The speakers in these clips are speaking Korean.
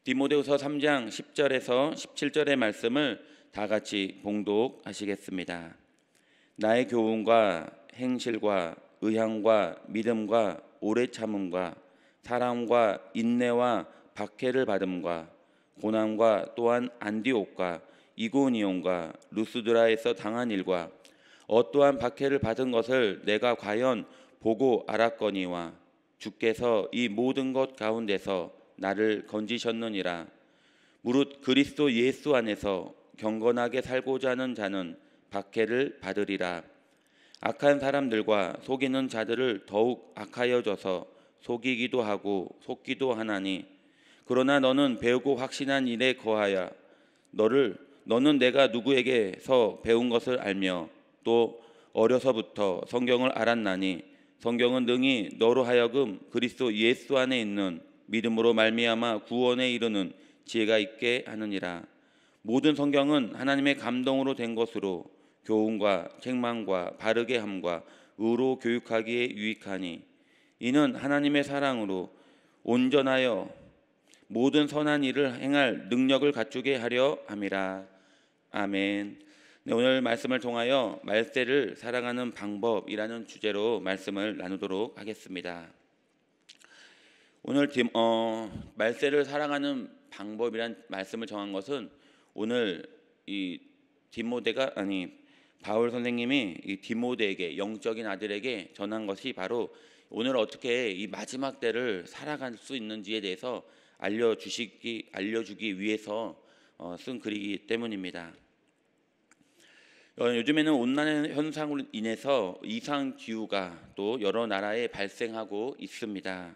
디모데후서 3장 10절에서 17절의 말씀을 다 같이 봉독하시겠습니다. 나의 교훈과 행실과 의향과 믿음과 오래 참음과 사랑과 인내와 박해를 받음과 고난과 또한 안디옥과 이고니온과 루스드라에서 당한 일과 어떠한 박해를 받은 것을 내가 과연 보고 알았거니와 주께서 이 모든 것 가운데서 나를 건지셨느니라. 무릇 그리스도 예수 안에서 경건하게 살고자 하는 자는 박해를 받으리라. 악한 사람들과 속이는 자들을 더욱 악하여져서 속이기도 하고 속기도 하나니, 그러나 너는 배우고 확신한 일에 거하여 너는 내가 누구에게서 배운 것을 알며 또 어려서부터 성경을 알았나니, 성경은 능히 너로 하여금 그리스도 예수 안에 있는 믿음으로 말미암아 구원에 이르는 지혜가 있게 하느니라. 모든 성경은 하나님의 감동으로 된 것으로 교훈과 책망과 바르게 함과 의로 교육하기에 유익하니, 이는 하나님의 사랑으로 온전하여 모든 선한 일을 행할 능력을 갖추게 하려 함이라. 아멘. 네, 오늘 말씀을 통하여 말세를 사랑하는 방법이라는 주제로 말씀을 나누도록 하겠습니다. 오늘 말세를 사랑하는 방법이란 말씀을 정한 것은 오늘 이 바울 선생님이 이 디모데에게, 영적인 아들에게 전한 것이 바로 오늘 어떻게 이 마지막 때를 살아갈 수 있는지에 대해서 알려주기 위해서 쓴 글이기 때문입니다. 요즘에는 온난화 현상으로 인해서 이상 기후가 또 여러 나라에 발생하고 있습니다.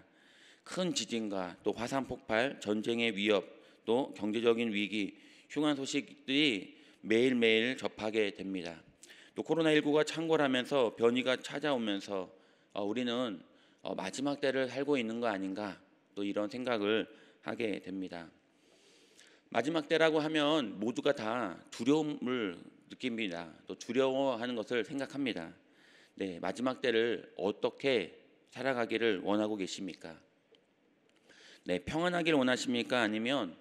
큰 지진과 또 화산 폭발, 전쟁의 위협, 또 경제적인 위기, 흉한 소식들이 매일매일 접하게 됩니다. 또 코로나19가 창궐하면서 변이가 찾아오면서 우리는 마지막 때를 살고 있는 거 아닌가, 또 이런 생각을 하게 됩니다. 마지막 때라고 하면 모두가 다 두려움을 느낍니다. 또 두려워하는 것을 생각합니다. 네, 마지막 때를 어떻게 살아가기를 원하고 계십니까? 네, 평안하기를 원하십니까? 아니면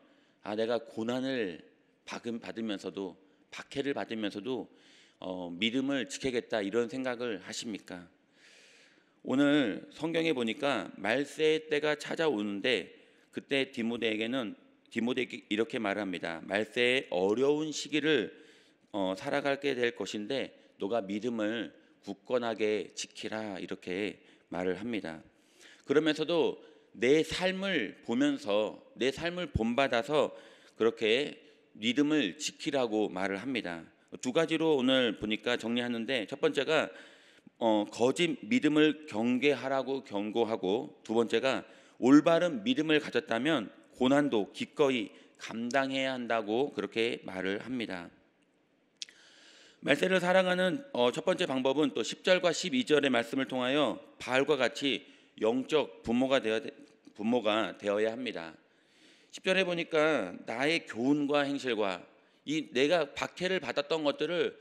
내가 고난을 받으면서도, 박해를 받으면서도 믿음을 지키겠다, 이런 생각을 하십니까? 오늘 성경에 보니까 말세의 때가 찾아오는데, 그때 디모데에게 이렇게 말합니다. 말세의 어려운 시기를 살아가게 될 것인데 너가 믿음을 굳건하게 지키라, 이렇게 말을 합니다. 그러면서도 내 삶을 보면서, 내 삶을 본받아서 그렇게 믿음을 지키라고 말을 합니다. 두 가지로 오늘 보니까 정리하는데, 첫 번째가 거짓 믿음을 경계하라고 경고하고, 두 번째가 올바른 믿음을 가졌다면 고난도 기꺼이 감당해야 한다고 그렇게 말을 합니다. 말세를 살아가는 첫 번째 방법은 또 10절과 12절의 말씀을 통하여 바울과 같이 영적 부모가 되어야 합니다. 10절에 보니까 나의 교훈과 행실과 내가 박해를 받았던 것들을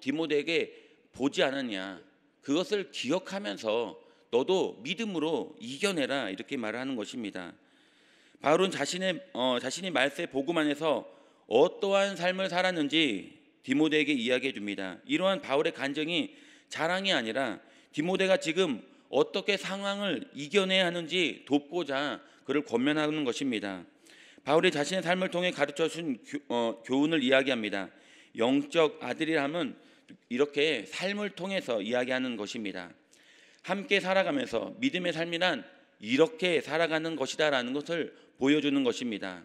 디모데에게 보지 않았냐, 그것을 기억하면서 너도 믿음으로 이겨내라, 이렇게 말을 하는 것입니다. 바울은 자신이 말세 복음 안에서 어떠한 삶을 살았는지 디모데에게 이야기해 줍니다. 이러한 바울의 간증이 자랑이 아니라 디모데가 지금 어떻게 상황을 이겨내야 하는지 돕고자 그를 권면하는 것입니다. 바울이 자신의 삶을 통해 가르쳐준 교훈을 이야기합니다. 영적 아들이라면 이렇게 삶을 통해서 이야기하는 것입니다. 함께 살아가면서 믿음의 삶이란 이렇게 살아가는 것이다라는 것을 보여주는 것입니다.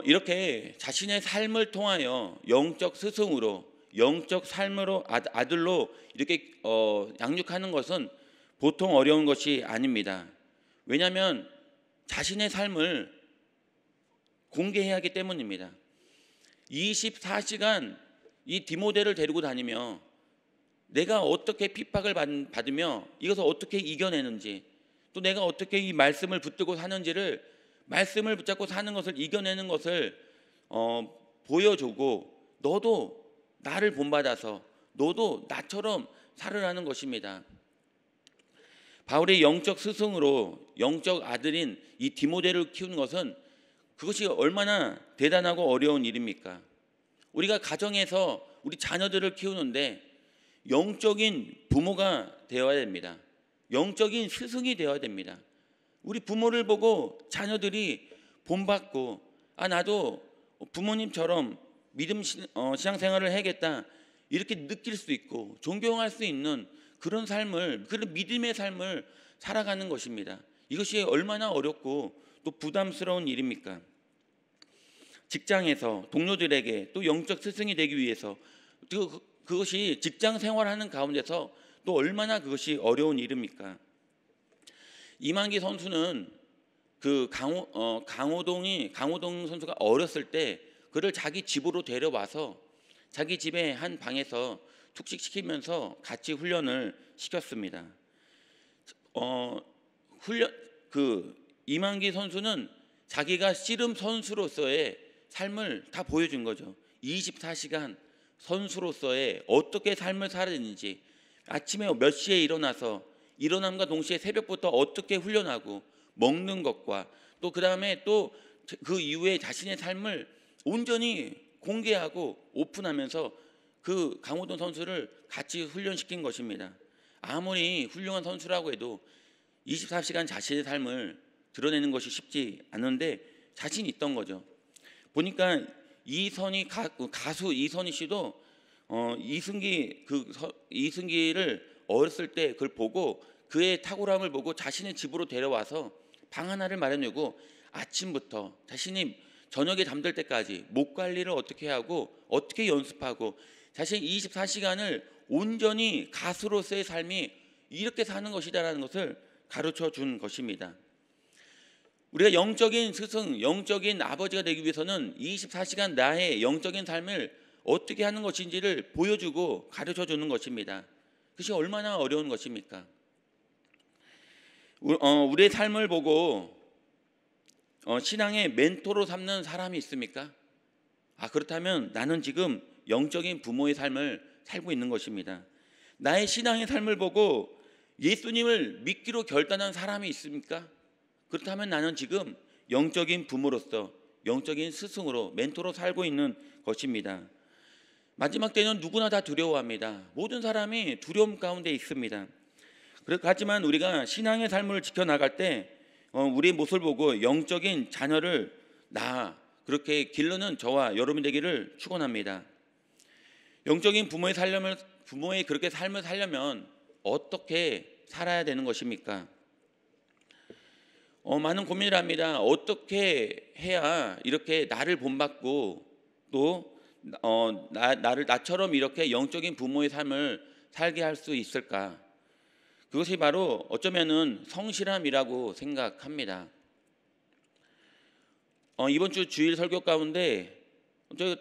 이렇게 자신의 삶을 통하여 영적 스승으로, 영적 삶으로 아들로 이렇게 양육하는 것은 보통 어려운 것이 아닙니다. 왜냐하면 자신의 삶을 공개해야 하기 때문입니다. 24시간 이 디모데를 데리고 다니며 내가 어떻게 핍박을 받으며 이것을 어떻게 이겨내는지, 또 내가 어떻게 이 말씀을 붙들고 사는지를, 말씀을 붙잡고 사는 것을 이겨내는 것을 보여주고, 너도 나를 본받아서 너도 나처럼 살으라는 것입니다. 바울의 영적 스승으로 영적 아들인 이 디모데를 키우는 것은 그것이 얼마나 대단하고 어려운 일입니까? 우리가 가정에서 우리 자녀들을 키우는데 영적인 부모가 되어야 됩니다. 영적인 스승이 되어야 됩니다. 우리 부모를 보고 자녀들이 본받고 나도 부모님처럼 신앙생활을 해야겠다 이렇게 느낄 수 있고 존경할 수 있는 그런 믿음의 삶을 살아가는 것입니다. 이것이 얼마나 어렵고 또 부담스러운 일입니까? 직장에서 동료들에게 또 영적 스승이 되기 위해서 그것이 직장 생활하는 가운데서 또 얼마나 그것이 어려운 일입니까? 이만기 선수는 그 강호동 선수가 어렸을 때 그를 자기 집으로 데려와서 자기 집의 한 방에서 숙식시키면서 같이 훈련을 시켰습니다. 이만기 선수는 자기가 씨름 선수로서의 삶을 다 보여준 거죠. 24시간 선수로서의 어떻게 삶을 살아야 되는지, 아침에 몇 시에 일어남과 동시에 새벽부터 어떻게 훈련하고 먹는 것과 또 그 다음에 또 그 이후에 자신의 삶을 온전히 공개하고 오픈하면서 그 강호동 선수를 같이 훈련시킨 것입니다. 아무리 훌륭한 선수라고 해도 24시간 자신의 삶을 드러내는 것이 쉽지 않은데 자신이 있던 거죠. 보니까 가수 이선희 씨도 이승기를 어렸을 때 그걸 보고 그의 탁월함을 보고 자신의 집으로 데려와서 방 하나를 마련하고 아침부터 자신이 저녁에 잠들 때까지 목 관리를 어떻게 하고 어떻게 연습하고 자신 24시간을 온전히 가수로서의 삶이 이렇게 사는 것이다라는 것을 가르쳐 준 것입니다. 우리가 영적인 스승, 영적인 아버지가 되기 위해서는 24시간 나의 영적인 삶을 어떻게 하는 것인지를 보여주고 가르쳐 주는 것입니다. 그것이 얼마나 어려운 것입니까? 우리의 삶을 보고 신앙의 멘토로 삼는 사람이 있습니까? 그렇다면 나는 지금 영적인 부모의 삶을 살고 있는 것입니다. 나의 신앙의 삶을 보고 예수님을 믿기로 결단한 사람이 있습니까? 그렇다면 나는 지금 영적인 부모로서 영적인 스승으로 멘토로 살고 있는 것입니다. 마지막 때는 누구나 다 두려워합니다. 모든 사람이 두려움 가운데 있습니다. 하지만 우리가 신앙의 삶을 지켜나갈 때 우리의 모습을 보고 영적인 자녀를 그렇게 기르는 저와 여러분 되기를 축원합니다. 영적인 부모의 그렇게 삶을 살려면 어떻게 살아야 되는 것입니까? 많은 고민을 합니다. 어떻게 해야 이렇게 나를 본받고 또 나처럼 이렇게 영적인 부모의 삶을 살게 할 수 있을까? 그것이 바로 어쩌면은 성실함이라고 생각합니다. 이번 주 주일 설교 가운데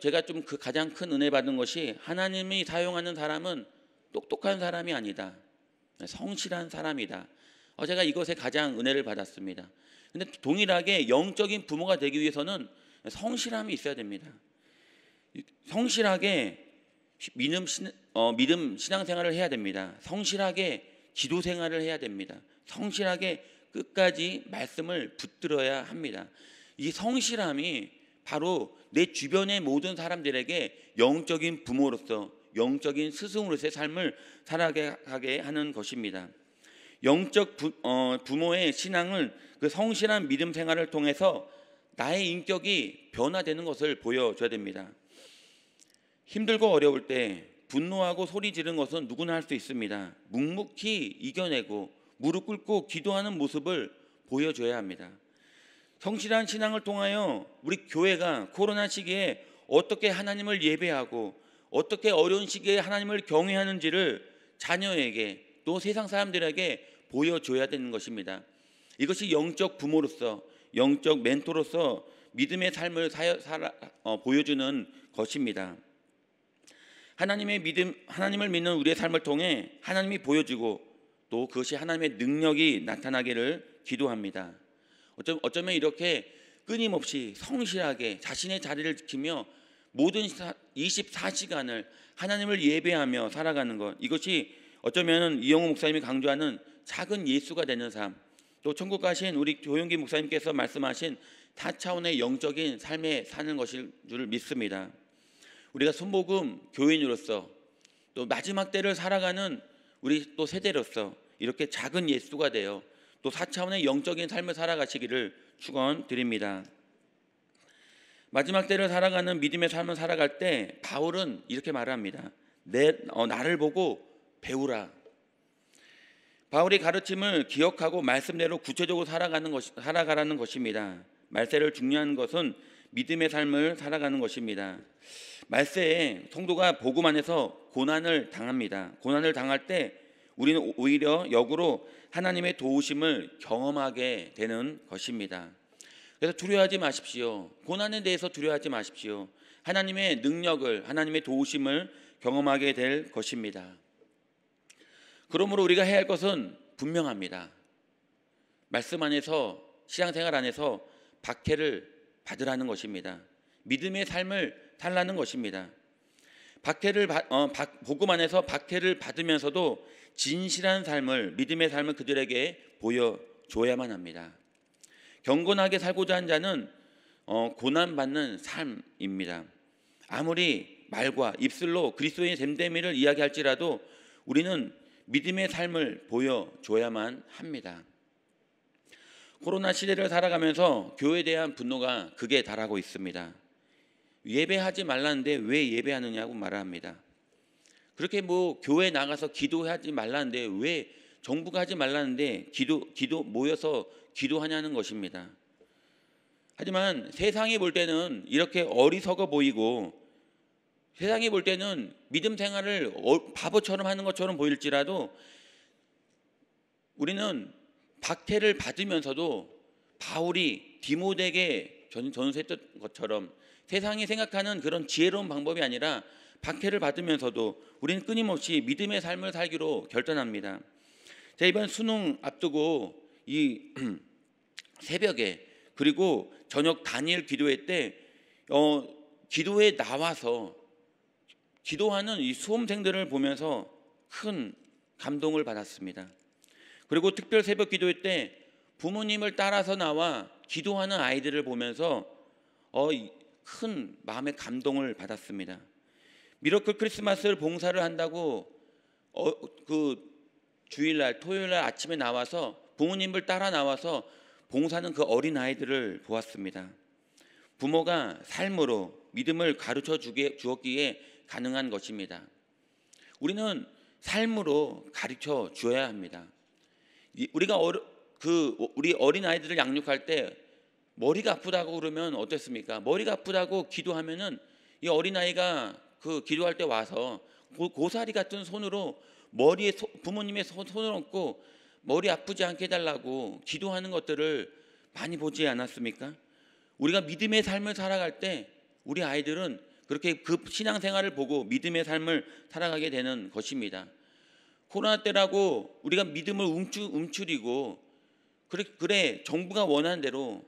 제가 좀 가장 큰 은혜 받은 것이 하나님이 사용하는 사람은 똑똑한 사람이 아니다. 성실한 사람이다. 제가 이것에 가장 은혜를 받았습니다. 근데 동일하게 영적인 부모가 되기 위해서는 성실함이 있어야 됩니다. 성실하게 믿음 신앙생활을 해야 됩니다. 성실하게 기도 생활을 해야 됩니다. 성실하게 끝까지 말씀을 붙들어야 합니다. 이 성실함이 바로 내 주변의 모든 사람들에게 영적인 부모로서 영적인 스승으로서의 삶을 살아가게 하는 것입니다. 영적 부모의 신앙을 그 성실한 믿음 생활을 통해서 나의 인격이 변화되는 것을 보여줘야 됩니다. 힘들고 어려울 때 분노하고 소리 지르는 것은 누구나 할 수 있습니다. 묵묵히 이겨내고 무릎 꿇고 기도하는 모습을 보여줘야 합니다. 성실한 신앙을 통하여 우리 교회가 코로나 시기에 어떻게 하나님을 예배하고 어떻게 어려운 시기에 하나님을 경외하는지를 자녀에게 또 세상 사람들에게 보여줘야 되는 것입니다. 이것이 영적 부모로서 영적 멘토로서 믿음의 삶을 보여주는 것입니다. 하나님을 믿는 우리의 삶을 통해 하나님이 보여주고 또 그것이 하나님의 능력이 나타나기를 기도합니다. 어쩌면 이렇게 끊임없이 성실하게 자신의 자리를 지키며 모든 24시간을 하나님을 예배하며 살아가는 것, 이것이 어쩌면 이영호 목사님이 강조하는 작은 예수가 되는 삶, 또 천국 가신 우리 조용기 목사님께서 말씀하신 4차원의 영적인 삶에 사는 것일 줄 믿습니다. 우리가 순복음 교인으로서 또 마지막 때를 살아가는 우리 또 세대로서 이렇게 작은 예수가 되어 또 4차원의 영적인 삶을 살아가시기를 축원드립니다. 마지막 때를 살아가는 믿음의 삶을 살아갈 때 바울은 이렇게 말합니다. 나를 보고 배우라. 바울의 가르침을 기억하고 말씀대로 구체적으로 살아가라는 것입니다. 말세를 중요한 것은 믿음의 삶을 살아가는 것입니다. 말세에 성도가 복음 안에서 고난을 당합니다. 고난을 당할 때 우리는 오히려 역으로 하나님의 도우심을 경험하게 되는 것입니다. 그래서 두려워하지 마십시오. 고난에 대해서 두려워하지 마십시오. 하나님의 능력을, 하나님의 도우심을 경험하게 될 것입니다. 그러므로 우리가 해야 할 것은 분명합니다. 말씀 안에서, 신앙생활 안에서 박해를 받으라는 것입니다. 믿음의 삶을 살라는 것입니다. 복음 안에서 박해를 받으면서도 진실한 삶을, 믿음의 삶을 그들에게 보여줘야만 합니다. 경건하게 살고자 한 자는 고난받는 삶입니다. 아무리 말과 입술로 그리스도의 됨됨이를 이야기할지라도 우리는 믿음의 삶을 보여줘야만 합니다. 코로나 시대를 살아가면서 교회에 대한 분노가 극에 달하고 있습니다. 예배하지 말라는데 왜 예배하느냐고 말합니다. 그렇게 교회 나가서 기도하지 말라는데 왜 정부가 하지 말라는데 모여서 기도하냐는 것입니다. 하지만 세상이 볼 때는 이렇게 어리석어 보이고 세상이 볼 때는 믿음 생활을 바보처럼 하는 것처럼 보일지라도 우리는 박해를 받으면서도 바울이 디모데에게 전수했던 것처럼 세상이 생각하는 그런 지혜로운 방법이 아니라 박해를 받으면서도 우리는 끊임없이 믿음의 삶을 살기로 결단합니다. 제가 이번 수능 앞두고 이 새벽에 그리고 저녁 단일 기도회 때 기도에 나와서 기도하는 이 수험생들을 보면서 큰 감동을 받았습니다. 그리고 특별 새벽 기도회 때 부모님을 따라서 나와 기도하는 아이들을 보면서 큰 마음의 감동을 받았습니다. 미러클 크리스마스를 봉사를 한다고 그 주일날 토요일날 아침에 나와서 부모님을 따라 나와서 봉사하는 그 어린 아이들을 보았습니다. 부모가 삶으로 믿음을 가르쳐 주었기에 가능한 것입니다. 우리는 삶으로 가르쳐 주어야 합니다. 우리가 우리 어린 아이들을 양육할 때 머리가 아프다고 그러면 어떻습니까? 머리가 아프다고 기도하면은 이 어린 아이가 그 기도할 때 와서 고사리 같은 손으로 머리에 부모님의 손을 얹고 머리 아프지 않게 해달라고 기도하는 것들을 많이 보지 않았습니까? 우리가 믿음의 삶을 살아갈 때 우리 아이들은 그렇게 그 신앙생활을 보고 믿음의 삶을 살아가게 되는 것입니다. 코로나 때라고 우리가 믿음을 움츠리고 그래 정부가 원하는 대로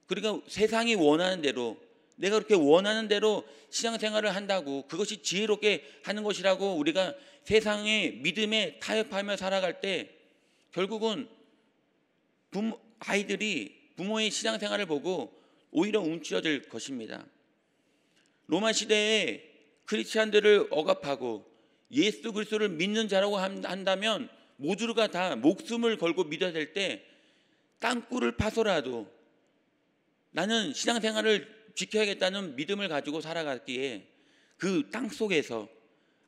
그러니까 세상이 원하는 대로 내가 그렇게 원하는 대로 신앙생활을 한다고 그것이 지혜롭게 하는 것이라고 우리가 세상의 믿음에 타협하며 살아갈 때 결국은 아이들이 부모의 신앙생활을 보고 오히려 움츠러들 것입니다. 로마 시대에 크리스찬들을 억압하고 예수 그리스도를 믿는 자라고 한다면 모두가 다 목숨을 걸고 믿어야 될 때 땅굴을 파서라도 나는 신앙생활을 지켜야겠다는 믿음을 가지고 살아갔기에 그 땅 속에서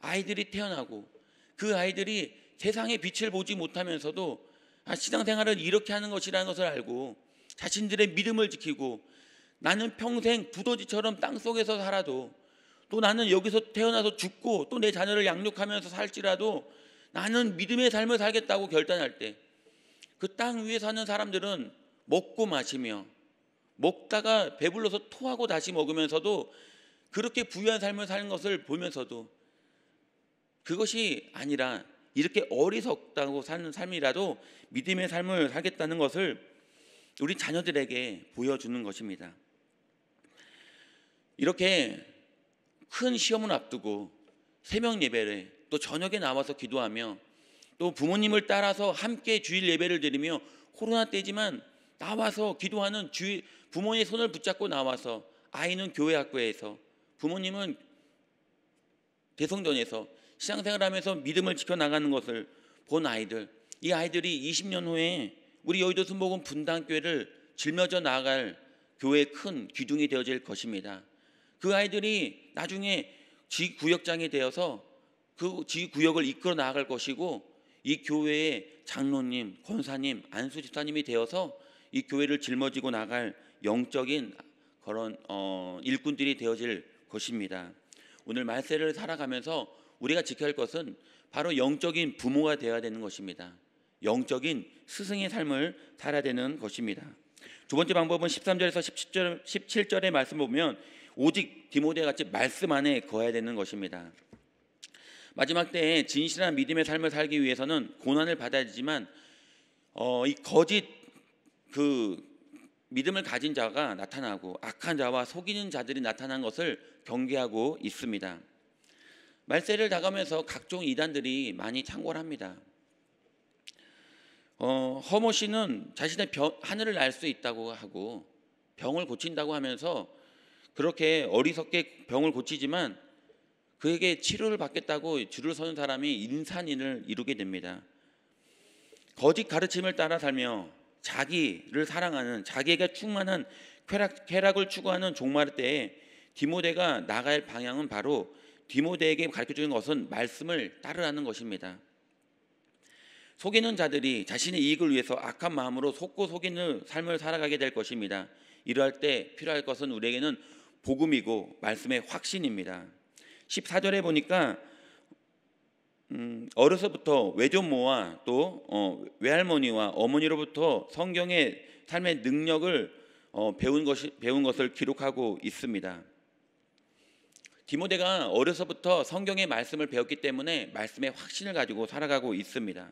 아이들이 태어나고 그 아이들이 세상의 빛을 보지 못하면서도 신앙생활을 이렇게 하는 것이라는 것을 알고 자신들의 믿음을 지키고 나는 평생 두더지처럼 땅 속에서 살아도 또 나는 여기서 태어나서 죽고 또 내 자녀를 양육하면서 살지라도 나는 믿음의 삶을 살겠다고 결단할 때 그 땅 위에 사는 사람들은 먹고 마시며 먹다가 배불러서 토하고 다시 먹으면서도 그렇게 부유한 삶을 사는 것을 보면서도 그것이 아니라 이렇게 어리석다고 사는 삶이라도 믿음의 삶을 살겠다는 것을 우리 자녀들에게 보여주는 것입니다. 이렇게 큰 시험을 앞두고 새벽 예배를 또 저녁에 나와서 기도하며 또 부모님을 따라서 함께 주일 예배를 드리며 코로나 때지만 나와서 기도하는 부모의 손을 붙잡고 나와서 아이는 교회 학교에서 부모님은 대성전에서 신앙생활하면서 믿음을 지켜나가는 것을 본 아이들, 이 아이들이 20년 후에 우리 여의도 순복음 분당교회를 짊어져 나아갈 교회의 큰 기둥이 되어질 것입니다. 그 아이들이 나중에 지구역장이 되어서 그 지구역을 이끌어 나아갈 것이고 이 교회의 장로님, 권사님, 안수 집사님이 되어서 이 교회를 짊어지고 나갈 영적인 그런 일꾼들이 되어질 것입니다. 오늘 말세를 살아가면서 우리가 지켜야 할 것은 바로 영적인 부모가 되어야 되는 것입니다. 영적인 스승의 삶을 살아야 되는 것입니다. 두 번째 방법은 13절에서 17절의 말씀을 보면 오직 디모데 같이 말씀 안에 거해야 되는 것입니다. 마지막 때에 진실한 믿음의 삶을 살기 위해서는 고난을 받아야 되지만 이 거짓 믿음을 가진 자가 나타나고 악한 자와 속이는 자들이 나타난 것을 경계하고 있습니다. 말세를 다가면서 각종 이단들이 많이 창궐 합니다. 허모 씨는 자신의 하늘을 날 수 있다고 하고 병을 고친다고 하면서 그렇게 어리석게 병을 고치지만 그에게 치료를 받겠다고 줄을 서는 사람이 인산인을 이루게 됩니다. 거짓 가르침을 따라 살며 자기를 사랑하는, 자기에게 충만한 쾌락을 추구하는 종말 때에 디모데가 나갈 방향은 바로 디모데에게 가르쳐주는 것은 말씀을 따르라는 것입니다. 속이는 자들이 자신의 이익을 위해서 악한 마음으로 속고 속이는 삶을 살아가게 될 것입니다. 이러할 때 필요할 것은 우리에게는 복음이고 말씀의 확신입니다. 14절에 보니까 어려서부터 외조모와 또 외할머니와 어머니로부터 성경의 삶의 능력을 배운 것을 기록하고 있습니다. 디모데가 어려서부터 성경의 말씀을 배웠기 때문에 말씀의 확신을 가지고 살아가고 있습니다.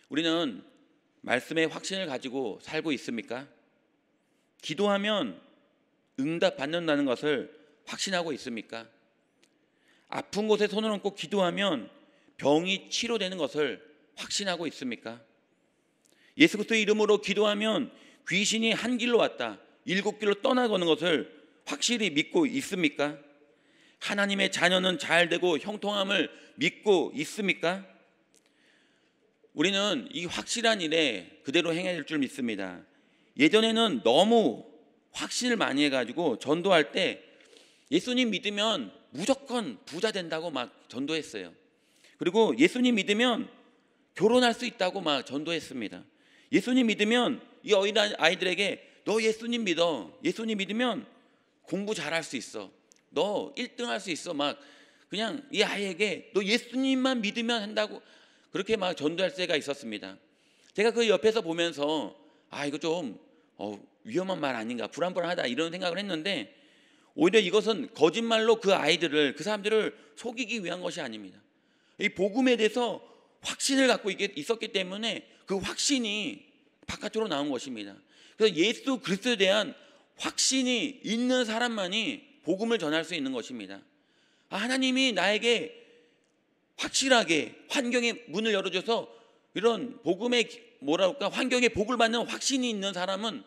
우리는 말씀의 확신을 가지고 살고 있습니까? 기도하면 응답 받는다는 것을 확신하고 있습니까? 아픈 곳에 손을 얹고 기도하면 병이 치료되는 것을 확신하고 있습니까? 예수 그리스도의 이름으로 기도하면 귀신이 한 길로 왔다 7길로 떠나가는 것을 확실히 믿고 있습니까? 하나님의 자녀는 잘 되고 형통함을 믿고 있습니까? 우리는 이 확실한 일에 그대로 행해야 될 줄 믿습니다. 예전에는 너무 확신을 많이 해가지고 전도할 때 예수님 믿으면 무조건 부자 된다고 막 전도했어요. 그리고 예수님 믿으면 결혼할 수 있다고 막 전도했습니다. 예수님 믿으면 이 어린 아이들에게 너 예수님 믿어. 예수님 믿으면 공부 잘할 수 있어. 너 1등 할 수 있어. 막 그냥 이 아이에게 너 예수님만 믿으면 한다고 그렇게 막 전도할 때가 있었습니다. 제가 그 옆에서 보면서 이거 좀 위험한 말 아닌가, 불안불안하다 이런 생각을 했는데 오히려 이것은 거짓말로 그 아이들을, 그 사람들을 속이기 위한 것이 아닙니다. 이 복음에 대해서 확신을 갖고 있었기 때문에 그 확신이 바깥으로 나온 것입니다. 그래서 예수 그리스도에 대한 확신이 있는 사람만이 복음을 전할 수 있는 것입니다. 하나님이 나에게 확실하게 환경의 문을 열어줘서 이런 복음의 환경의 복을 받는 확신이 있는 사람은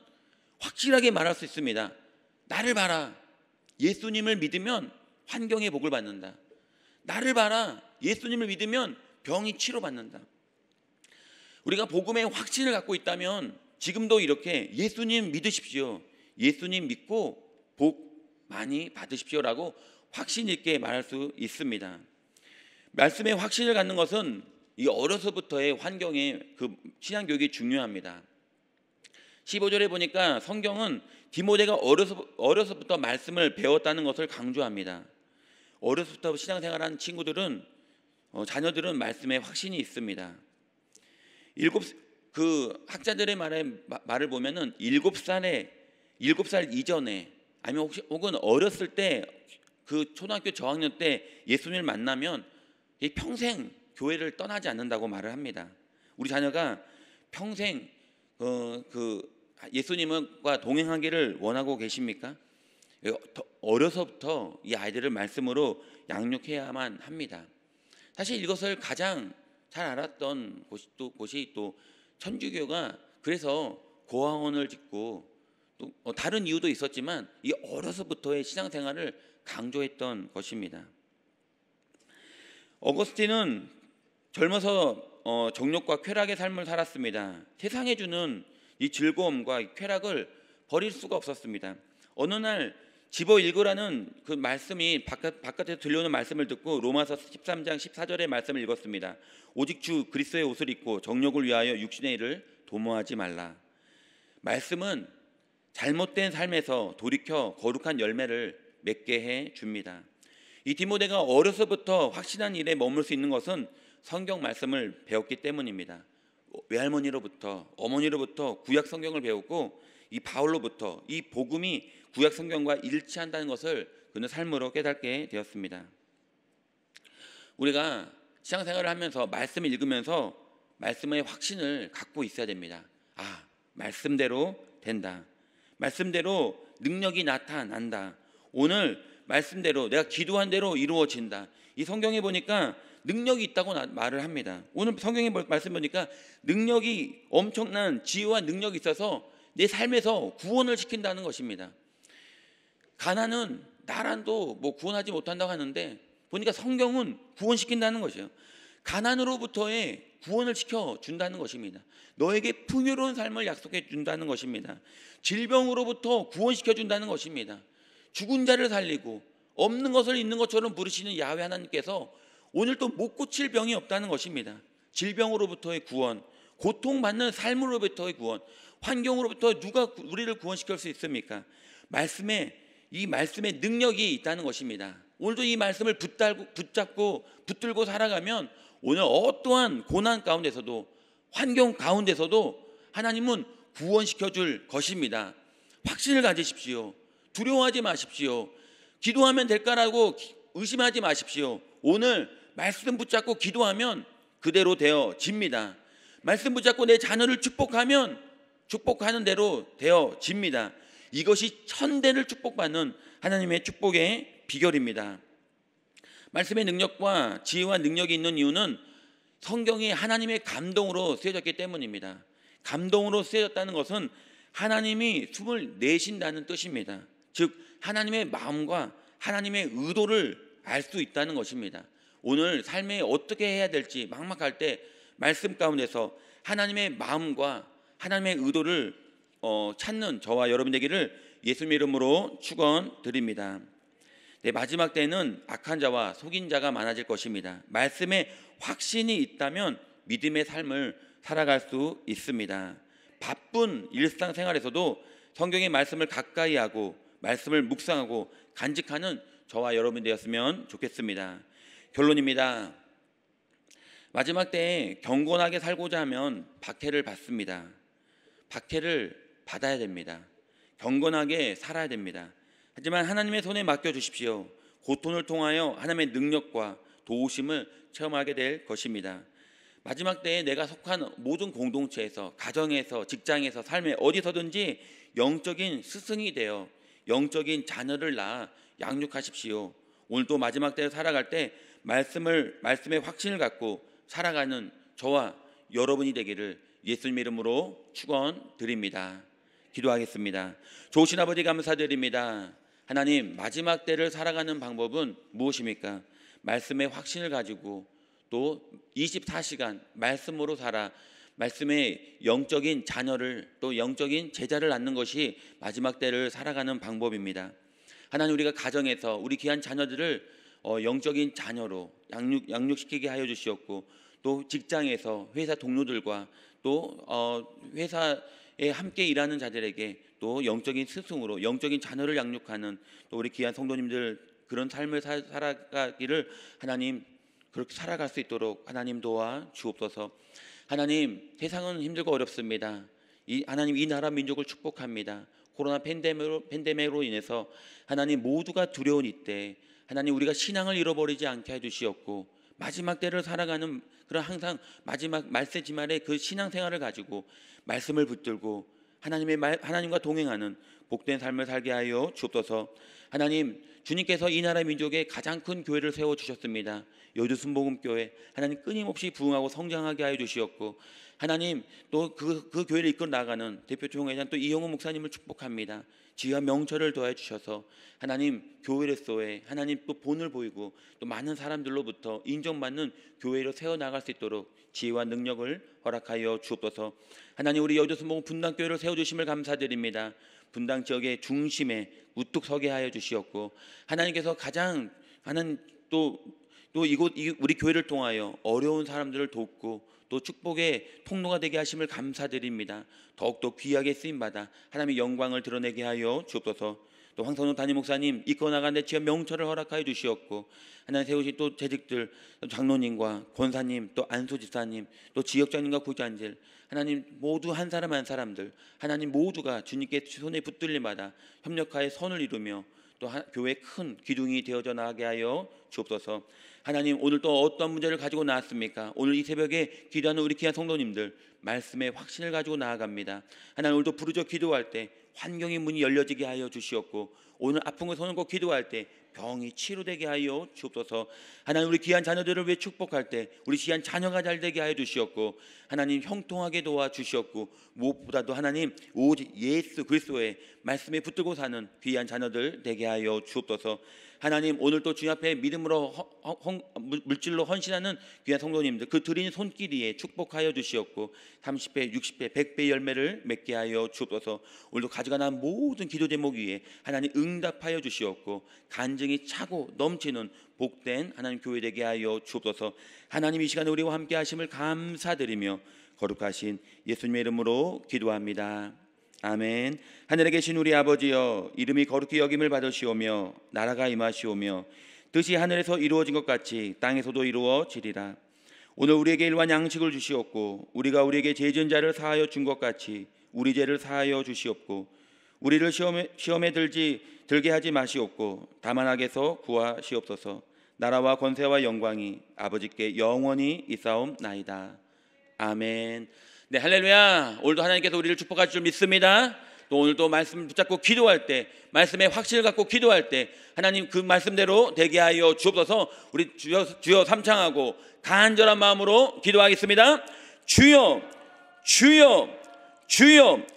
확실하게 말할 수 있습니다. 나를 봐라. 예수님을 믿으면 환경의 복을 받는다. 나를 봐라. 예수님을 믿으면 병이 치료받는다. 우리가 복음의 확신을 갖고 있다면 지금도 이렇게 예수님 믿으십시오. 예수님 믿고 복 많이 받으십시오라고 확신 있게 말할 수 있습니다. 말씀의 확신을 갖는 것은 이 어려서부터의 환경의 그 신앙교육이 중요합니다. 15절에 보니까 성경은 디모데가 어려서부터 말씀을 배웠다는 것을 강조합니다. 어려서부터 신앙생활하는 친구들은 자녀들은 말씀에 확신이 있습니다. 그 학자들의 말을 보면은 7살 이전에 아니면 혹은 어렸을 때 그 초등학교 저학년 때 예수님을 만나면 평생 교회를 떠나지 않는다고 말을 합니다. 우리 자녀가 평생 예수님과 동행하기를 원하고 계십니까? 어려서부터 이 아이들을 말씀으로 양육해야만 합니다. 사실 이것을 가장 잘 알았던 곳이 또 천주교가 그래서 고아원을 짓고 또 다른 이유도 있었지만 이 어려서부터의 신앙생활을 강조했던 것입니다. 어거스틴은 젊어서 정욕과 쾌락의 삶을 살았습니다. 세상에 주는 이 즐거움과 이 쾌락을 버릴 수가 없었습니다. 어느 날 집어 읽으라는 그 말씀이 바깥에서 들려오는 말씀을 듣고 로마서 13장 14절의 말씀을 읽었습니다. 오직 주 그리스도의 옷을 입고 정욕을 위하여 육신의 일을 도모하지 말라. 말씀은 잘못된 삶에서 돌이켜 거룩한 열매를 맺게 해 줍니다. 이 디모데가 어려서부터 확신한 일에 머물 수 있는 것은 성경 말씀을 배웠기 때문입니다. 외할머니로부터 어머니로부터 구약 성경을 배웠고 이 바울로부터 이 복음이 구약 성경과 일치한다는 것을 그는 삶으로 깨닫게 되었습니다. 우리가 신앙생활을 하면서 말씀을 읽으면서 말씀의 확신을 갖고 있어야 됩니다. 아, 말씀대로 된다. 말씀대로 능력이 나타난다. 오늘 말씀대로 내가 기도한 대로 이루어진다. 이 성경에 보니까 능력이 있다고 말을 합니다. 오늘 성경에 말씀 보니까 능력이 엄청난 지혜와 능력이 있어서 내 삶에서 구원을 시킨다는 것입니다. 가난은 나란도 뭐 구원하지 못한다고 하는데 보니까 성경은 구원시킨다는 것이에요. 가난으로부터의 구원을 시켜준다는 것입니다. 너에게 풍요로운 삶을 약속해 준다는 것입니다. 질병으로부터 구원시켜준다는 것입니다. 죽은 자를 살리고 없는 것을 있는 것처럼 부르시는 야훼 하나님께서 오늘 또 못 고칠 병이 없다는 것입니다. 질병으로부터의 구원, 고통받는 삶으로부터의 구원, 환경으로부터 누가 우리를 구원시킬 수 있습니까? 이 말씀에 능력이 있다는 것입니다. 오늘도 이 말씀을 붙잡고 붙들고 살아가면 오늘 어떠한 고난 가운데서도 환경 가운데서도 하나님은 구원시켜 줄 것입니다. 확신을 가지십시오. 두려워하지 마십시오. 기도하면 될까라고 의심하지 마십시오. 오늘 말씀 붙잡고 기도하면 그대로 되어집니다. 말씀 붙잡고 내 자녀를 축복하면 축복하는 대로 되어집니다. 이것이 천대를 축복받는 하나님의 축복의 비결입니다. 말씀의 능력과 지혜와 능력이 있는 이유는 성경이 하나님의 감동으로 쓰여졌기 때문입니다. 감동으로 쓰여졌다는 것은 하나님이 숨을 내신다는 뜻입니다. 즉 하나님의 마음과 하나님의 의도를 알 수 있다는 것입니다. 오늘 삶에 어떻게 해야 될지 막막할 때 말씀 가운데서 하나님의 마음과 하나님의 의도를 찾는 저와 여러분 되기를 예수님의 이름으로 축원드립니다. 네, 마지막 때는 악한 자와 속인 자가 많아질 것입니다. 말씀에 확신이 있다면 믿음의 삶을 살아갈 수 있습니다. 바쁜 일상생활에서도 성경의 말씀을 가까이 하고 말씀을 묵상하고 간직하는 저와 여러분 되었으면 좋겠습니다. 결론입니다. 마지막 때에 경건하게 살고자 하면 박해를 받습니다. 박해를 받아야 됩니다. 경건하게 살아야 됩니다. 하지만 하나님의 손에 맡겨주십시오. 고통을 통하여 하나님의 능력과 도우심을 체험하게 될 것입니다. 마지막 때에 내가 속한 모든 공동체에서, 가정에서, 직장에서, 삶에 어디서든지 영적인 스승이 되어 영적인 자녀를 낳아 양육하십시오. 오늘도 마지막 때에 살아갈 때 말씀의 확신을 갖고 살아가는 저와 여러분이 되기를 예수님 이름으로 축원드립니다. 기도하겠습니다. 좋으신 아버지 감사드립니다. 하나님, 마지막 때를 살아가는 방법은 무엇입니까? 말씀의 확신을 가지고 또 24시간 말씀으로 살아 말씀의 영적인 자녀를 또 영적인 제자를 낳는 것이 마지막 때를 살아가는 방법입니다. 하나님, 우리가 가정에서 우리 귀한 자녀들을 영적인 자녀로 양육시키게 하여 주시었고 또 직장에서 회사 동료들과 또 회사에 함께 일하는 자들에게 또 영적인 스승으로 영적인 자녀를 양육하는 또 우리 귀한 성도님들 그런 삶을 살아가기를 하나님 그렇게 살아갈 수 있도록 하나님 도와 주옵소서. 하나님, 세상은 힘들고 어렵습니다. 하나님, 이 나라 민족을 축복합니다. 코로나 팬데믹으로 인해서 하나님 모두가 두려운 이때 하나님 우리가 신앙을 잃어버리지 않게 해주시었고 마지막 때를 살아가는 그런 항상 마지막 말세지말의 그 신앙생활을 가지고 말씀을 붙들고 하나님과 동행하는 복된 삶을 살게 하여 주옵소서. 하나님, 주님께서 이 나라 민족에 가장 큰 교회를 세워주셨습니다. 여주 순복음교회, 하나님 끊임없이 부흥하고 성장하게 하여 주시었고, 하나님 또 그 교회를 이끌어 나가는 대표 총회장 또 이영호 목사님을 축복합니다. 지혜와 명철을 더해 주셔서 하나님 교회로서의 하나님 또 본을 보이고 또 많은 사람들로부터 인정받는 교회로 세워나갈 수 있도록 지혜와 능력을 허락하여 주옵소서. 하나님, 우리 여주 순복음 분당교회를 세워주심을 감사드립니다. 분당 지역의 중심에 우뚝 서게 하여 주시었고, 하나님께서 가장 하나님 또 이곳 우리 교회를 통하여 어려운 사람들을 돕고 또 축복의 통로가 되게 하심을 감사드립니다. 더욱더 귀하게 쓰임받아 하나님의 영광을 드러내게 하여 주옵소서. 또 황선우 담임 목사님 이끌어 나가는 데 지연 명철을 허락하여 주시었고, 하나님 세우신 또 재직들 장로님과 권사님 또 안수 집사님 또 지역장님과 구장질 하나님 모두 한 사람 한 사람들 하나님 모두가 주님께 손에 붙들림마다 협력하여 선을 이루며 또 교회의 큰 기둥이 되어져 나가게 하여 주옵소서. 하나님, 오늘 또 어떤 문제를 가지고 나왔습니까? 오늘 이 새벽에 기도하는 우리 귀한 성도님들 말씀의 확신을 가지고 나아갑니다. 하나님, 오늘도 부르짖어 기도할 때 환경의 문이 열려지게 하여 주시었고, 오늘 아픈 거 손을 꼭 기도할 때 병이 치료되게 하여 주옵소서. 하나님, 우리 귀한 자녀들을 위해 축복할 때 우리 귀한 자녀가 잘 되게 하여 주시었고, 하나님 형통하게 도와주시었고, 무엇보다도 하나님 오직 예수 그리스도의 말씀에 붙들고 사는 귀한 자녀들 되게 하여 주옵소서. 하나님, 오늘 또 주님 앞에 믿음으로 물질로 헌신하는 귀한 성도님들 그 드린 손길이에 축복하여 주시었고 30배, 60배, 100배 열매를 맺게 하여 주옵소서. 오늘도 가져가는 모든 기도 제목 위에 하나님 응답하여 주시었고 간증이 차고 넘치는 복된 하나님 교회 되게 하여 주옵소서. 하나님, 이 시간에 우리와 함께 하심을 감사드리며 거룩하신 예수님의 이름으로 기도합니다. 아멘. 하늘에 계신 우리 아버지여, 이름이 거룩히 여김을 받으시오며 나라가 임하시오며 뜻이 하늘에서 이루어진 것 같이 땅에서도 이루어지리라. 오늘 우리에게 일반 양식을 주시옵고 우리가 우리에게 죄 지은 자를 사하여 준 것 같이 우리 죄를 사하여 주시옵고 우리를 시험에 들게 하지 마시옵고 다만 악에서 구하시옵소서. 나라와 권세와 영광이 아버지께 영원히 있사옵나이다. 아멘. 네, 할렐루야. 오늘도 하나님께서 우리를 축복할 줄 믿습니다. 또 오늘도 말씀을 붙잡고 기도할 때 말씀의 확신을 갖고 기도할 때 하나님 그 말씀대로 되게 하여 주옵소서. 우리 주여 삼창하고 간절한 마음으로 기도하겠습니다. 주여 주여 주여